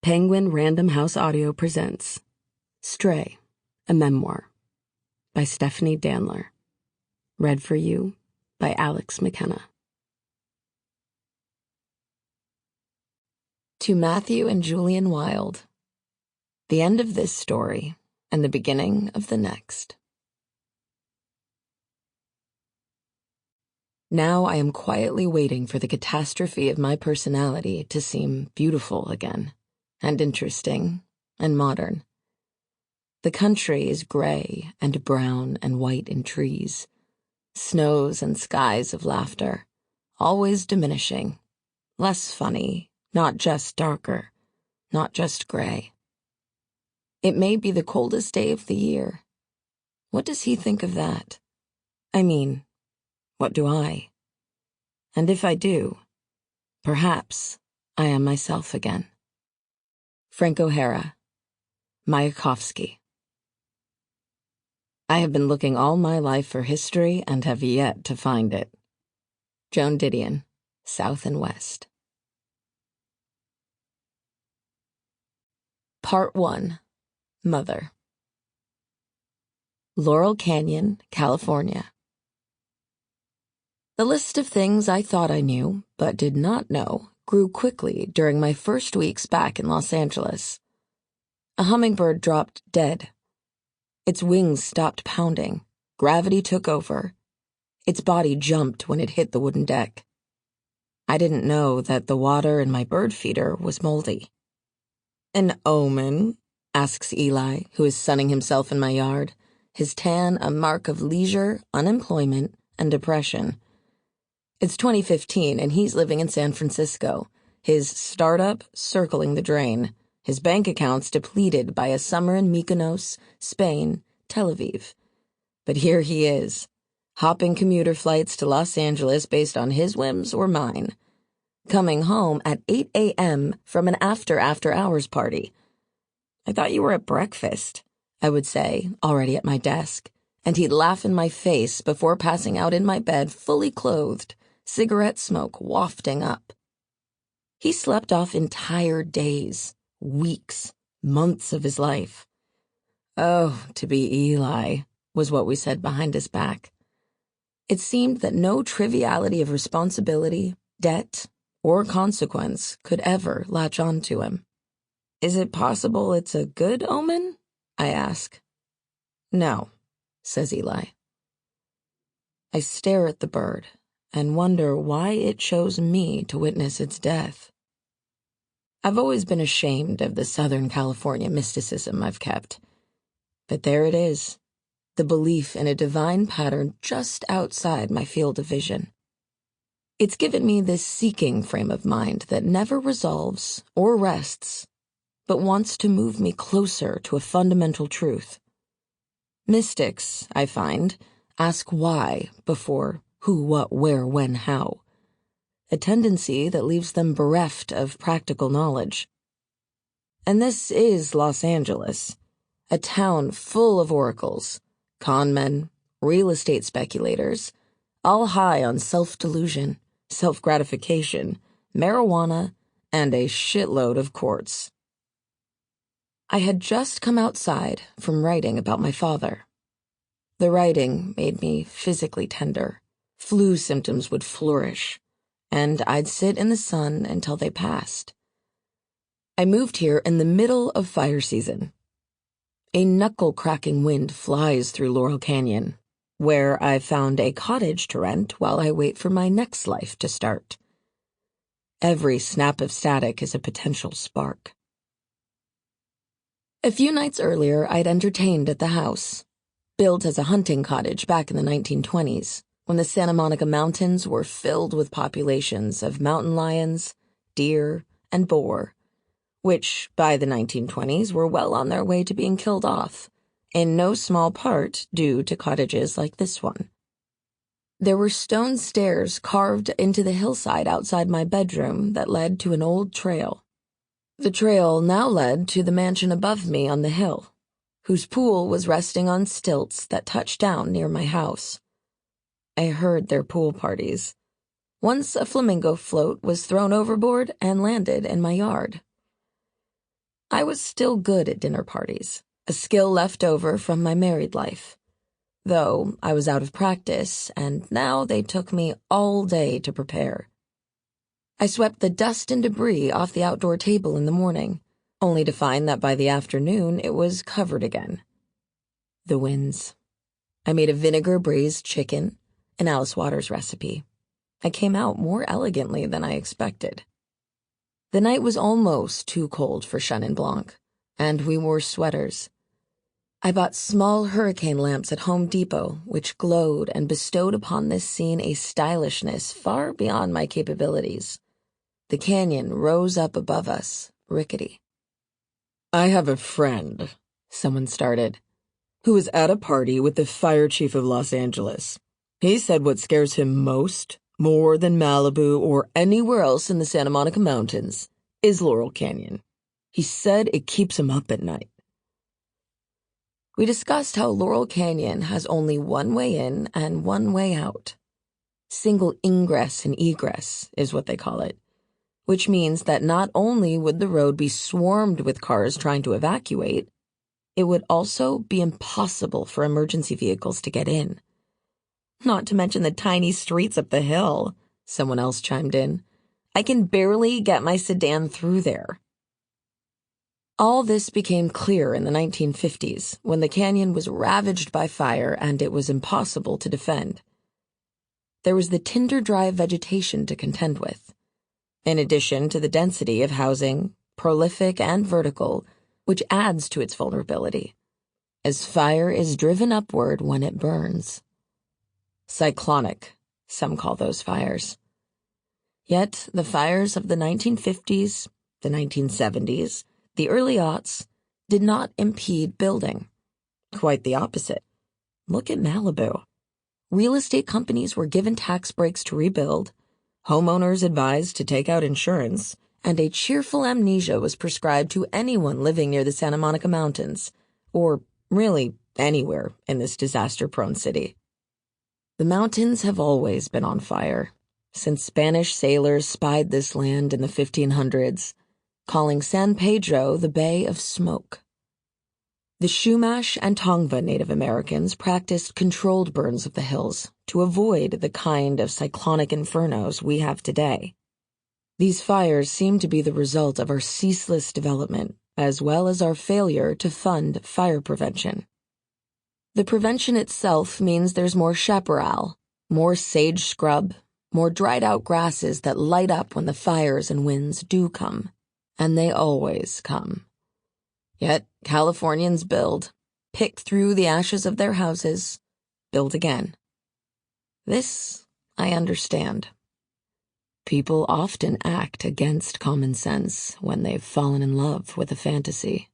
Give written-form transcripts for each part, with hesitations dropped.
Penguin Random House Audio presents Stray, a Memoir by Stephanie Danler. Read for you by Mckenna. To Matthew and Julian Wilde, the end of this story and the beginning of the next. Now I am quietly waiting for the catastrophe of my personality to seem beautiful again, and interesting, and modern. The country is gray and brown and white in trees, snows and skies of laughter, always diminishing, less funny, not just darker, not just gray. It may be the coldest day of the year. What does he think of that? I mean, what do I? And if I do, perhaps I am myself again. Frank O'Hara, Mayakovsky. I have been looking all my life for history and have yet to find it. Joan Didion, South and West. Part 1. Mother. Laurel Canyon, California. The list of things I thought I knew, but did not know, grew quickly during my first weeks back in Los Angeles. A hummingbird dropped dead. Its wings stopped pounding. Gravity took over. Its body jumped when it hit the wooden deck. I didn't know that the water in my bird feeder was moldy. An omen? Asks Eli, who is sunning himself in my yard, his tan a mark of leisure, unemployment, and depression. It's 2015 and he's living in San Francisco, his startup circling the drain, his bank accounts depleted by a summer in Mykonos, Spain, Tel Aviv. But here he is, hopping commuter flights to Los Angeles based on his whims or mine, coming home at 8 a.m. from an after-hours party. I thought you were at breakfast, I would say, already at my desk, and he'd laugh in my face before passing out in my bed fully clothed, cigarette smoke wafting up. He slept off entire days, weeks, months of his life. Oh, to be Eli, was what we said behind his back. It seemed that no triviality of responsibility, debt, or consequence could ever latch on to him. Is it possible it's a good omen? I ask. No, says Eli. I stare at the bird and wonder why it chose me to witness its death. I've always been ashamed of the Southern California mysticism I've kept. But there it is, the belief in a divine pattern just outside my field of vision. It's given me this seeking frame of mind that never resolves or rests, but wants to move me closer to a fundamental truth. Mystics, I find, ask why before who, what, where, when, how. A tendency that leaves them bereft of practical knowledge. And this is Los Angeles, a town full of oracles, con men, real estate speculators, all high on self-delusion, self-gratification, marijuana, and a shitload of courts. I had just come outside from writing about my father. The writing made me physically tender. Flu symptoms would flourish, and I'd sit in the sun until they passed. I moved here in the middle of fire season. A knuckle-cracking wind flies through Laurel Canyon, where I've found a cottage to rent while I wait for my next life to start. Every snap of static is a potential spark. A few nights earlier, I'd entertained at the house, built as a hunting cottage back in the 1920s. When the Santa Monica Mountains were filled with populations of mountain lions, deer, and boar, which, by the 1920s, were well on their way to being killed off, in no small part due to cottages like this one. There were stone stairs carved into the hillside outside my bedroom that led to an old trail. The trail now led to the mansion above me on the hill, whose pool was resting on stilts that touched down near my house. I heard their pool parties. Once a flamingo float was thrown overboard and landed in my yard. I was still good at dinner parties, a skill left over from my married life. Though I was out of practice, and now they took me all day to prepare. I swept the dust and debris off the outdoor table in the morning, only to find that by the afternoon it was covered again. The winds. I made a vinegar braised chicken, an Alice Waters recipe. I came out more elegantly than I expected. The night was almost too cold for Chenin Blanc, and we wore sweaters. I bought small hurricane lamps at Home Depot, which glowed and bestowed upon this scene a stylishness far beyond my capabilities. The canyon rose up above us, rickety. "I have a friend," someone started, "who was at a party with the fire chief of Los Angeles. He said what scares him most, more than Malibu or anywhere else in the Santa Monica Mountains, is Laurel Canyon. He said it keeps him up at night." We discussed how Laurel Canyon has only one way in and one way out. Single ingress and egress is what they call it, which means that not only would the road be swarmed with cars trying to evacuate, it would also be impossible for emergency vehicles to get in. "Not to mention the tiny streets up the hill," someone else chimed in. "I can barely get my sedan through there." All this became clear in the 1950s, when the canyon was ravaged by fire and it was impossible to defend. There was the tinder-dry vegetation to contend with, in addition to the density of housing, prolific and vertical, which adds to its vulnerability, as fire is driven upward when it burns. Cyclonic, some call those fires. Yet the fires of the 1950s, the 1970s, the early aughts did not impede building. Quite the opposite. Look at Malibu. Real estate companies were given tax breaks to rebuild, homeowners advised to take out insurance, and a cheerful amnesia was prescribed to anyone living near the Santa Monica Mountains, or really anywhere in this disaster-prone city. The mountains have always been on fire, since Spanish sailors spied this land in the 1500s, calling San Pedro the Bay of Smoke. The Chumash and Tongva Native Americans practiced controlled burns of the hills to avoid the kind of cyclonic infernos we have today. These fires seem to be the result of our ceaseless development, as well as our failure to fund fire prevention. The prevention itself means there's more chaparral, more sage scrub, more dried-out grasses that light up when the fires and winds do come. And they always come. Yet Californians build, pick through the ashes of their houses, build again. This I understand. People often act against common sense when they've fallen in love with a fantasy.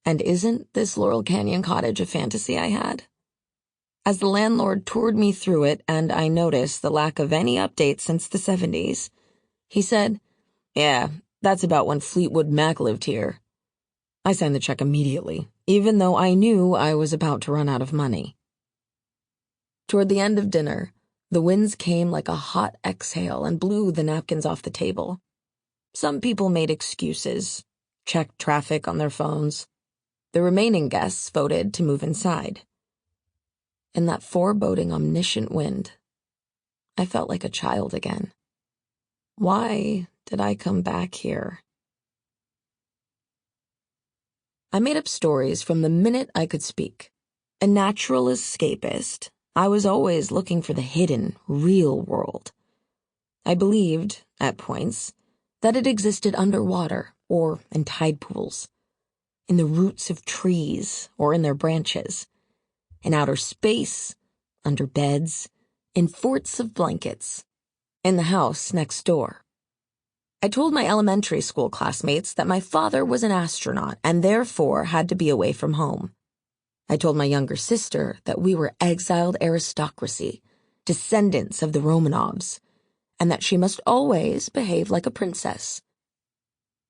And isn't this Laurel Canyon cottage a fantasy I had? As the landlord toured me through it and I noticed the lack of any updates since the 70s, he said, "Yeah, that's about when Fleetwood Mac lived here." I signed the check immediately, even though I knew I was about to run out of money. Toward the end of dinner, the winds came like a hot exhale and blew the napkins off the table. Some people made excuses, checked traffic on their phones. The remaining guests voted to move inside. In that foreboding, omniscient wind, I felt like a child again. Why did I come back here? I made up stories from the minute I could speak. A natural escapist, I was always looking for the hidden, real world. I believed, at points, that it existed underwater or in tide pools, in the roots of trees or in their branches, in outer space, under beds, in forts of blankets, in the house next door. I told my elementary school classmates that my father was an astronaut and therefore had to be away from home. I told my younger sister that we were exiled aristocracy, descendants of the Romanovs, and that she must always behave like a princess.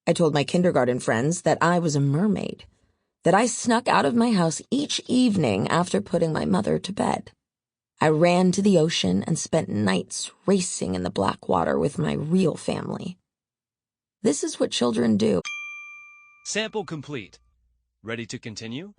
I told my kindergarten friends that I was a mermaid, that I snuck out of my house each evening after putting my mother to bed. I ran to the ocean and spent nights racing in the black water with my real family. This is what children do. Sample complete. Ready to continue?